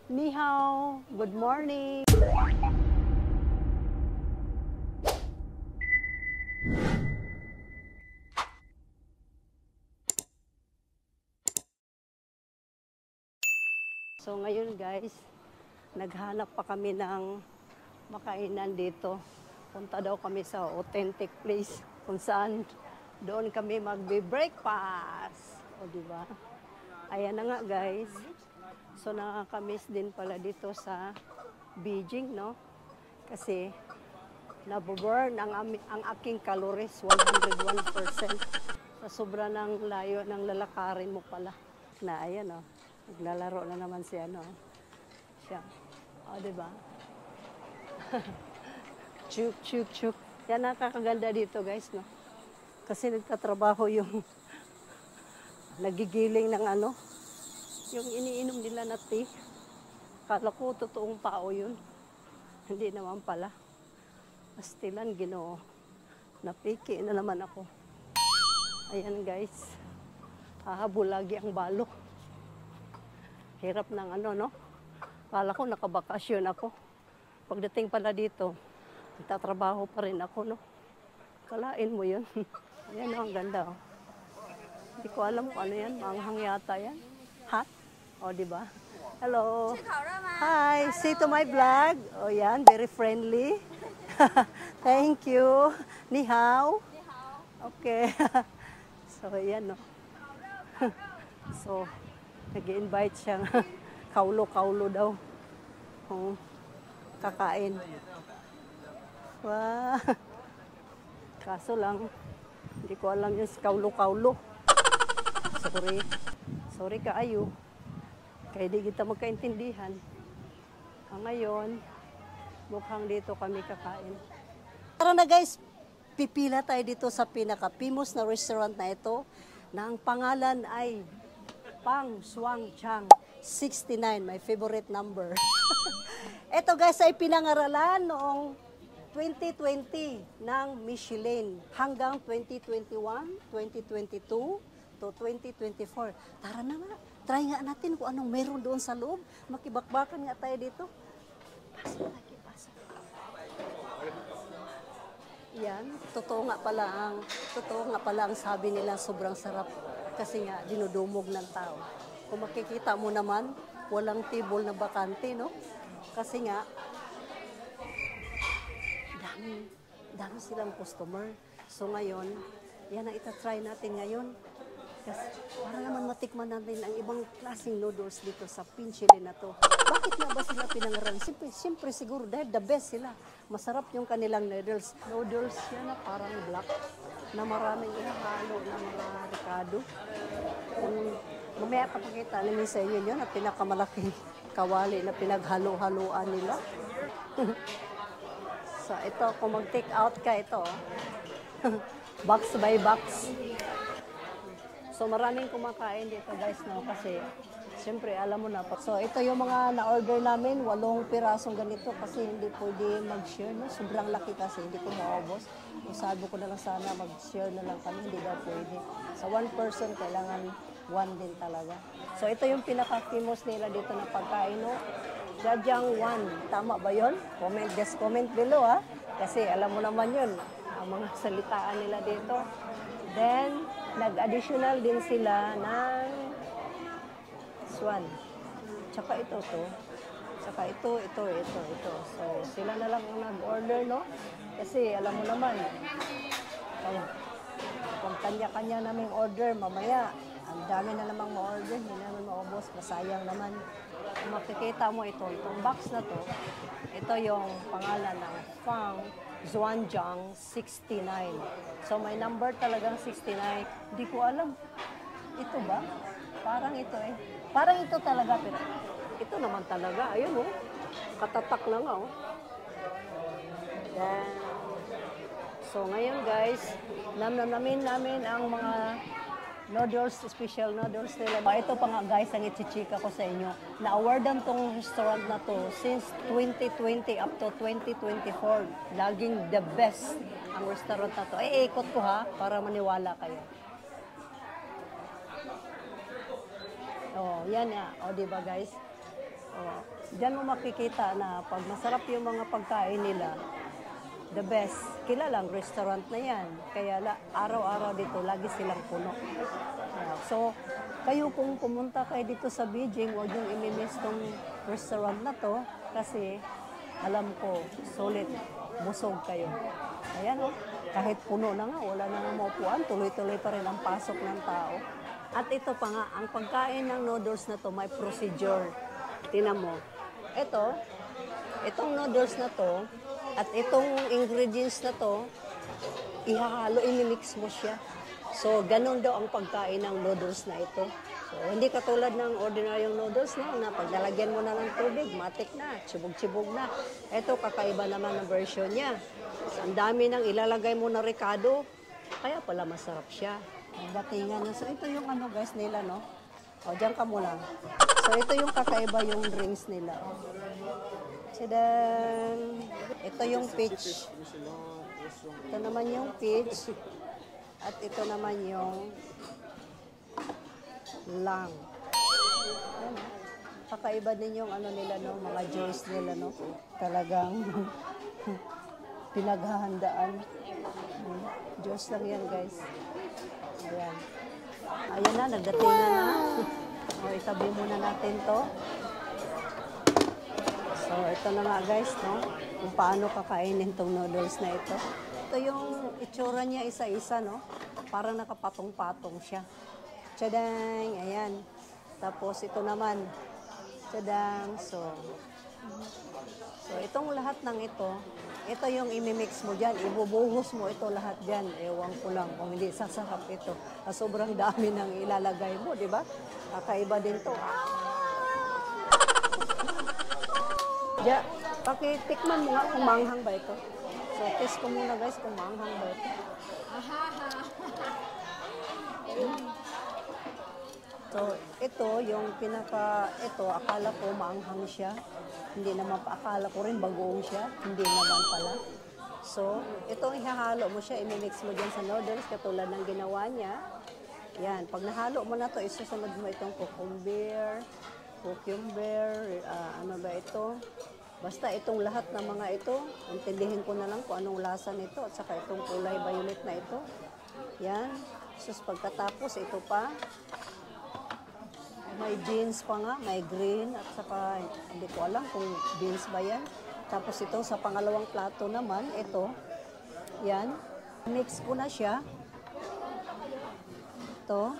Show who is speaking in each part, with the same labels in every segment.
Speaker 1: Ni hao, good morning. So ngayon guys, naghanap pa kami ng makainan dito. Punta daw kami sa authentic place kung saan doon kami magbe-breakfast. O diba? Ayan na nga guys. So nakakamiss din pala dito sa Beijing, no? Kasi naboburn ang aking calories 101%. Sa sobra ng layo ng lalakarin mo pala. Na ayan, oh. Naglalaro na naman si ano. Siya. O, diba? Chuk, chuk, chuk. Yan nakakaganda dito, guys, no? Kasi nagtatrabaho yung nagigiling ng ano, yung iniinom nila na tea. Kala ko totoong tao yun. Hindi naman pala. Pastilan, Ginoo. Napiki na naman ako. Ayan, guys. Hahabol lagi ang balo. Hirap ng ano, no? Kala ko nakabakasyon ako. Pagdating pala dito, nagtatrabaho pa rin ako, no? Kalain mo yun. Ayan, oh, ang ganda, oh. Hindi ko alam kung ano yan. Manghang yata yan. Hot? O, diba? Hello. Hi. See to my vlog. O, yan. Very friendly. Thank you. Ni hao. Okay. So, yan, no? So, nag-i-invite siya. Kaulo-kaulo daw. Kakain. Wow. Kaso lang, hindi ko alam yung kaulo-kaulo. Sorry. Sorry kaayo. Kaya di kita magkaintindihan. Ngayon, mukhang dito kami kakain. Tara na guys, pipila tayo dito sa pinaka-famous na restaurant na ito na ang pangalan ay Pang Shuang Chang 69, my favorite number. Ito guys ay pinangaralan noong 2020 ng Michelin hanggang 2021, 2022 to 2024. Tara na nga, try nga natin kung anong meron doon sa loob. Makibakbakan nga tayo dito. Pasok lagi, pasok. Yan, totoo nga pala ang sabi nila sobrang sarap. Kasi nga, dinudumog ng tao. Kung makikita mo naman, walang table na bakante, no? Kasi nga, dami silang customer. So ngayon, yan ang itatry natin ngayon. Kasi para naman matikman natin ang ibang klaseng noodles dito sa Pinchili na to. Bakit nga ba sila pinangaral? Siyempre siguro dahil the best sila. Masarap yung kanilang noodles. Noodles yan na parang black na maraming inahalo na mga ricado. Mamaya papakita namin sa inyo yun at pinakamalaking kawali na pinaghalo-haloan nila. So ito, kung mag-take out ka, ito. Box by box. So maraming kumakain dito guys, no? Kasi siyempre alam mo na. So ito yung mga na-order namin, 8 pirasong ganito kasi hindi pwede mag-share, no? Sobrang laki kasi, hindi ko maubos. Sabi ko na lang sana mag-share na lang kami, hindi daw pwede. Sa 1 person, kailangan 1 din talaga. So ito yung pinaka-famous nila dito na pagkain, no? Jajang 1. Tama ba yun? Just comment below, ha? Kasi alam mo naman yun, ang mga salitaan nila dito. Then, nag-additional din sila ng swan. Tsaka ito to. Tsaka ito. So, sila na lang ang nag-order, no? Kasi alam mo naman, kung kanya-kanya naming order, mamaya, ang dami na namang ma-order, hindi naman maubos, masayang naman. Kung makikita mo itong box na to, ito yung pangalan ng Pang Zhuanjiang 69. So may number talagang 69. Hindi ko alam. Ito ba? Parang ito eh. Parang ito talaga, pero ito naman talaga. Ayun oh. Katatak na nga oh. Then, so ngayon guys, namin ang mga noodles, special noodles nila. Ito pa nga guys, ang ichichika ko sa inyo. Na-awardan tong restaurant na to since 2020 up to 2024. Laging the best ang restaurant na to. Ikot ko ha, para maniwala kayo. Oh, yan ya. Oh, di ba guys? Oh, Diyan mo makikita na pag masarap yung mga pagkain nila, the best. Kilalang restaurant na yan. Kaya araw-araw dito, lagi silang puno. So, kayo kung pumunta kayo dito sa Beijing, huwag yung imimiss tong restaurant na to kasi alam ko, solid, busog kayo. Ayan o, kahit puno na nga, wala na nga maupuan, tuloy-tuloy pa rin ang pasok ng tao. At ito pa nga, ang pagkain ng noodles na to may procedure. Tingnan mo. Itong noodles na to, at itong ingredients na to, ihahalo, imimix mo siya. So, ganun daw ang pagkain ng noodles na ito. So, hindi katulad ng ordinaryong noodles na pag nalagyan mo na ng tubig, matik na, tsibog-tsibog na. Ito, kakaiba naman ang version niya. So, ang dami nang ilalagay mo na ricado, kaya pala masarap siya. Datingan na. So, ito yung guys nila, no? O, dyan ka muna. So, ito yung kakaiba yung drinks nila. Tadaan! Ito yung peach. Ito naman yung peach. At ito naman yung lang. Ayan. Kakaiba din yung nila, no? Mga juice nila, no? Talagang pinaghahandaan. Juice lang yan, guys. Ayan. Ayan na, nagdatingan na. O, itabi muna natin to. So, ito na nga, guys, no? Kung paano kakainin tong noodles na ito. Ito yung itsura niya isa-isa, no? Parang nakapatong-patong siya. Tadang! Ayan. Tapos, ito naman. Tadang! So, itong lahat ng ito yung imimix mo dyan. Ibubuhos mo ito lahat dyan. Ewan ko lang kung hindi sasarap ito. Sobrang dami nang ilalagay mo, di ba? Kakaiba din to. Diya, pakitikman mo nga kung maanghang ba ito. So, test ko muna guys kung maanghang ba ito. So, ito yung akala ko maanghang siya. Hindi naman pa, akala ko rin bagoong siya. Hindi naman pala. So, itong ihahalo mo siya, imimix mo dyan sa noodles, katulad ng ginawa niya. Yan, pag nahalo mo na to, isusunod mo itong cucumber, ano ba ito? Basta itong lahat ng mga ito, intindihin ko na lang kung anong lasa nito at saka itong kulay violet na ito. Yan. Sus, pagkatapos, ito pa. May beans pa nga, may green at saka hindi ko alam kung beans ba yan. Tapos ito sa pangalawang plato naman, ito. Yan. Mix ko na siya. Ito.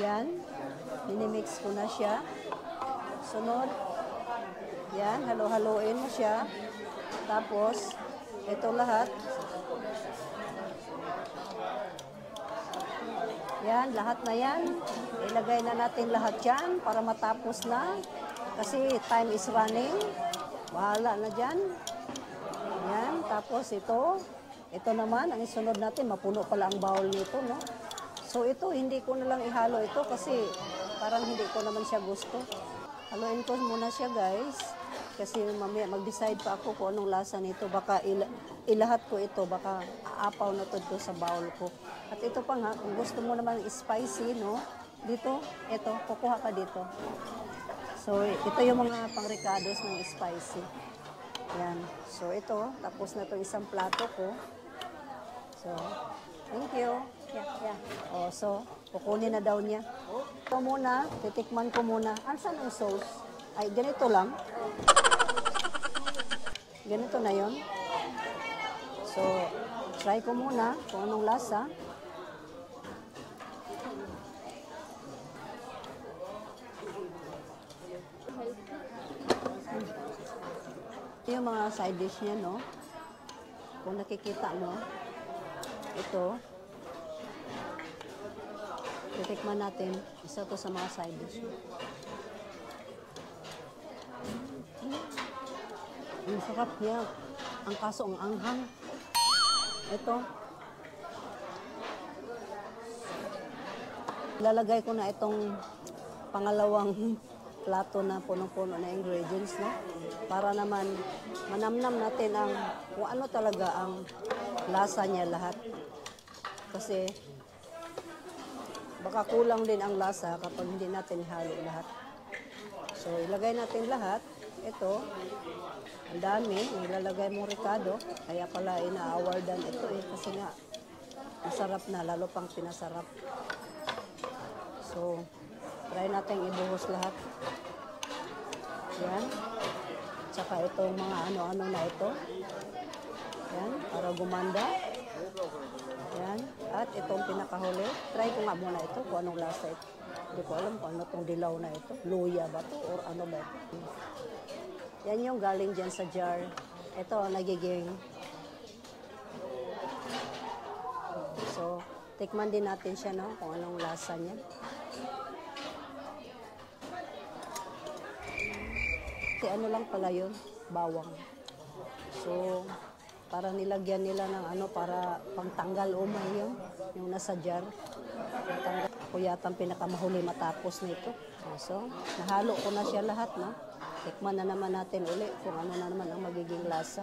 Speaker 1: Yan. Minimix ko na siya. Sunod. Yan. Halo-haloin mo siya. Tapos, ito lahat. Yan. Lahat na yan. Ilagay na natin lahat yan para matapos na. Kasi time is running. Bahala na dyan. Yan. Tapos ito. Ito naman. Ang isunod natin. Mapuno pala ang bowl nito, no? So ito, hindi ko na lang ihalo ito kasi parang hindi ko naman siya gusto. Haluin ko muna siya guys. Kasi mamaya mag-decide pa ako kung anong lasa nito. Baka ilahat ko ito. Baka aapaw na to sa bowl ko. At ito pa nga, kung gusto mo naman spicy, no? Dito, ito, kukuha ka dito. So ito yung mga pang-ricados ng spicy. Yan. So ito, tapos na itong isang plato ko. So, thank you. Yeah. Oh, so, kukunin na daw niya. Ito muna, titikman ko muna. Saan ang sauce? Ay, ganito lang. Ganito na yon. So, try ko muna kung anong lasa. Ito yung mga side dish niya, no? Kung nakikita mo, ito. Titikman natin. Isa to sa mga side dish. Ang sarap niya. Ang kaso, ang anghang. Ito. Lalagay ko na itong pangalawang plato na punong-puno na ingredients, no? Para naman manamnam natin ang kung ano talaga ang lasa niya lahat. Kasi baka kulang din ang lasa kapag hindi natin halo lahat. So, ilagay natin lahat. Ito, ang dami. Ilalagay mo ricado. Kaya pala ina-awardan ito eh. Kasi nga, masarap na. Lalo pang pinasarap. So, try natin ibuhos lahat. Yan. Tsaka itong mga ano-ano na ito. Yan, para gumanda. Yan. At itong pinakahuli. Try ko nga muna ito kung anong lasa ito. Hindi ko alam kung ano itong dilaw na ito. Luya ba ito or ano ba ito. Yan yung galing dyan sa jar. Ito nagiging. So, tikman din natin siya, no? Kung anong lasa niya. Ano lang pala yun? Bawang. So, para nilagyan nila ng ano, para pangtanggal umay yun. Yung nasa jar. Pangtanggal. Ako yata ang pinakamahuli matapos nito. So, nahalo ko na siya lahat, no? Tikman na naman natin uli kung ano na naman ang magiging lasa.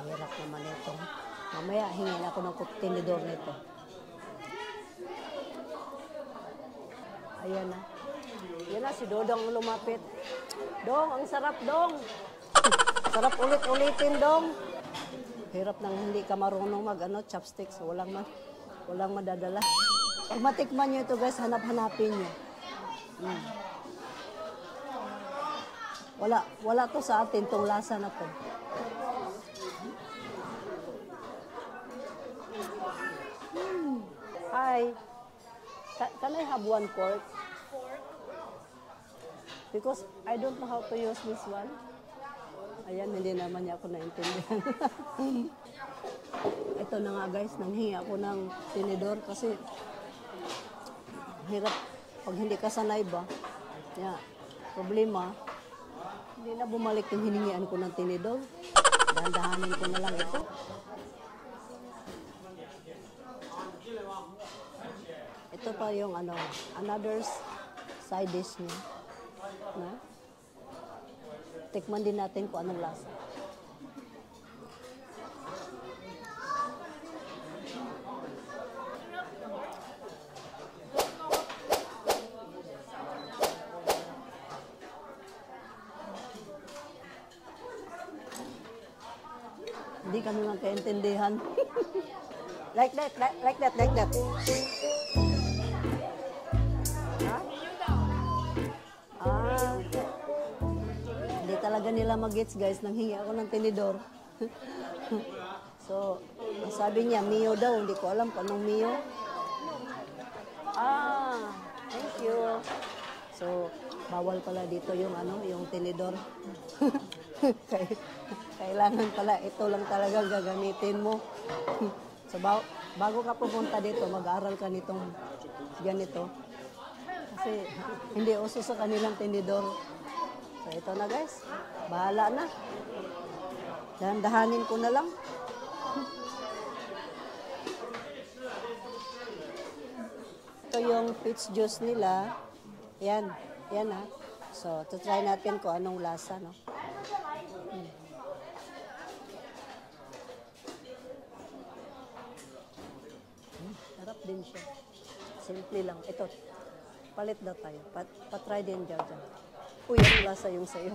Speaker 1: Hirap naman ito. Mamaya, hingin ako ng tinidor nito. Ayan na. Yan na, si Dodong lumapit. Dong, ang sarap, Dong. Sarap ulit-ulitin, Dong. Hirap nang hindi ka marunong chopsticks. Walang madadala. Pag matikman nyo ito, guys, hanap-hanapin nyo. Wala to sa atin, tong lasa na to. Hi. Can I have one pork? Because I don't know how to use this one. Ayan, hindi naman niya ako naintindihan. Ito na nga guys, nanghingi ako ng tinidor kasi hirap pag hindi ka sanay ba. Yeah, problema, hindi na bumalik yung hiningian ko ng tinidor. Dahan-dahanin ko na lang ito. Ito pa yung another side dish niya. Na? Tikman din natin kung anong lasa. Hindi kami magkaintindihan. like that. Hindi talaga nila mag-gets guys, nanghingi ako ng tinidor. So, sabi niya, Mio daw, hindi ko alam kung anong Mio. Thank you. So, bawal pala dito yung yung tinidor. Kailangan pala, ito lang talaga gagamitin mo. So, bago ka pupunta dito, mag-aaral ka nitong ganito. Kasi hindi uso sa kanilang tinidor. So, ito na guys. Bahala na. Dahan-dahanin ko na lang. Ito yung peach juice nila. Yan. Yan ha. So, try natin kung anong lasa, no? Sarap din siya. Simple lang. Ito. Palit daw tayo. Patry din dyan. Uy, ang lasa yung sa'yo.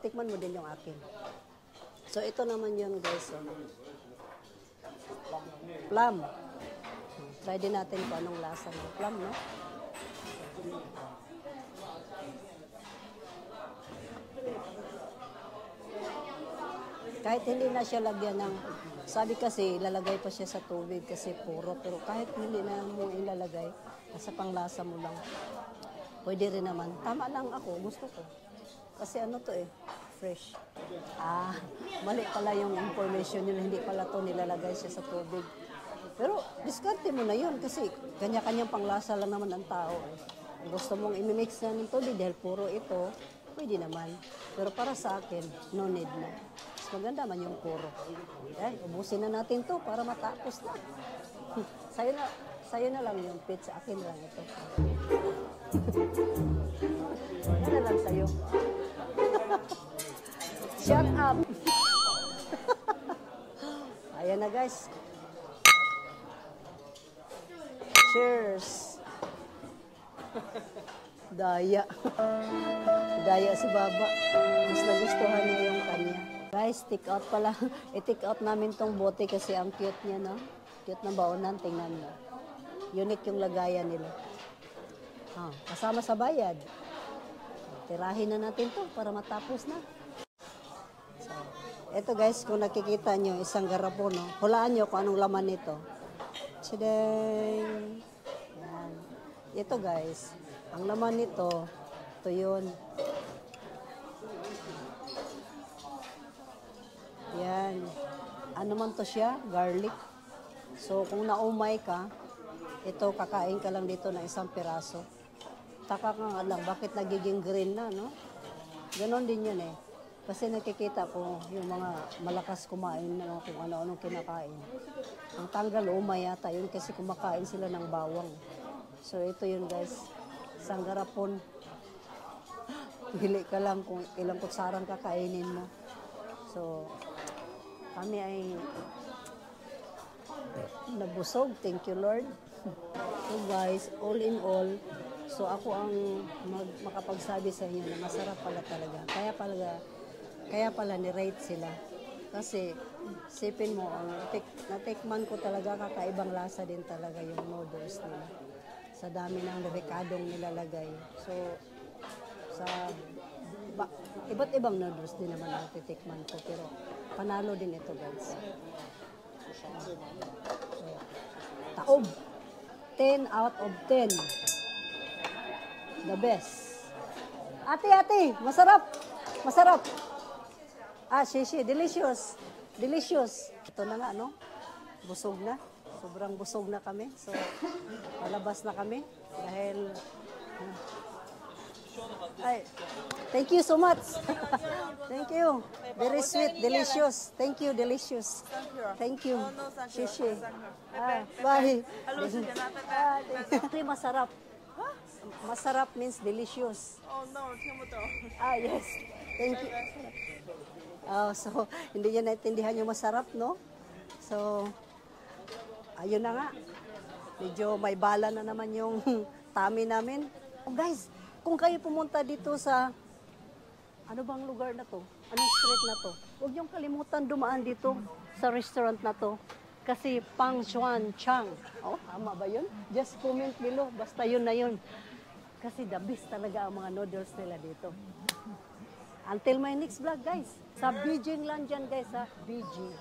Speaker 1: Tikman mo din yung akin. So, ito naman yun, guys. So, plum. Try din natin kung anong lasa ng plum, no? Kahit hindi na siya lagyan ng, sabi kasi, ilalagay pa siya sa tubig kasi puro. Pero kahit hindi na mo ilalagay, nasa panglasa mo lang. Pwede rin naman. Tama lang ako, gusto ko. Kasi ano to fresh. Mali pala yung information nila, hindi pala to nilalagay siya sa tubig. Pero diskarte mo na yun kasi kanya-kanyang panglasa lang naman ang tao. Kung gusto mong imimix na ng tubig dahil puro ito, pwede naman. Pero para sa akin, no need na. Mas maganda man yung puro. Ubusin na natin to para matapos na. Sa'yo na lang yung pizza, akin lang ito. Yan na lang sa'yo. Shut up! ayan na guys. Cheers! Daya. Daya si Baba. Mas nagustuhan niya yung kanya. Guys, take out pala. I-take out namin tong bote kasi ang cute niya, no? Cute ng baonan, tingnan mo. Unique yung lagayan nila. Kasama sa bayad. Tirahin na natin to para matapos na. So, eto guys, kung nakikita nyo, isang garapon, no? Hulaan nyo kung anong laman nito. Tadang! Yan. Ito guys, ang laman nito, ito yun. Yan. Ano man to siya? Garlic. So, kung naumay ka, ito, kakain ka lang dito ng isang piraso. Taka ka nga lang, bakit nagiging green na, no? Ganon din yun eh. Kasi nakikita ko yung mga malakas kumain na kung ano-anong kinakain. Ang tanggal, umay yata yun kasi kumakain sila ng bawang. So, ito yun guys. Isang garapon. Pili ka lang kung ilang kutsarang kakainin mo. So, kami ay nabusog. Thank you, Lord. So guys, all in all, so ako ang makapagsabi sa inyo na masarap pala talaga. Kaya pala ni-rate sila. Kasi, sipin mo, natikman ko talaga, kakaibang lasa din talaga yung noodles nila. Sa dami ng rekadong nilalagay. So, iba't ibang noodles din naman ang titikman ko. Pero, panalo din ito guys. Taob. 10 out of 10. The best. Ate, masarap. Masarap. Shishi, delicious. Delicious. Ito na nga, no? Busog na. Sobrang busog na kami. So, palabas na kami. Dahil, thank you so much. Thank you. Very sweet, delicious. Thank you, delicious. Thank you. Shishi. Bye. Masarap. Masarap means delicious.
Speaker 2: Oh no, 听不懂.
Speaker 1: Yes. Thank you. So, hindi niya naintindihan yung masarap, no? So, ayun na nga. Medyo may bala na naman yung tummy namin. Oh, guys, kung kayo pumunta dito sa, ano bang lugar na to? Anong street na to? Huwag niyong kalimutan dumaan dito sa restaurant na to. Kasi Pang Chuan Chang. Oh, tama ba yun? Just comment below. Basta yun na yun. Kasi the best talaga ang mga noodles nila dito. Until my next vlog, guys. Sa Beijing lang dyan, guys, ha? Beijing.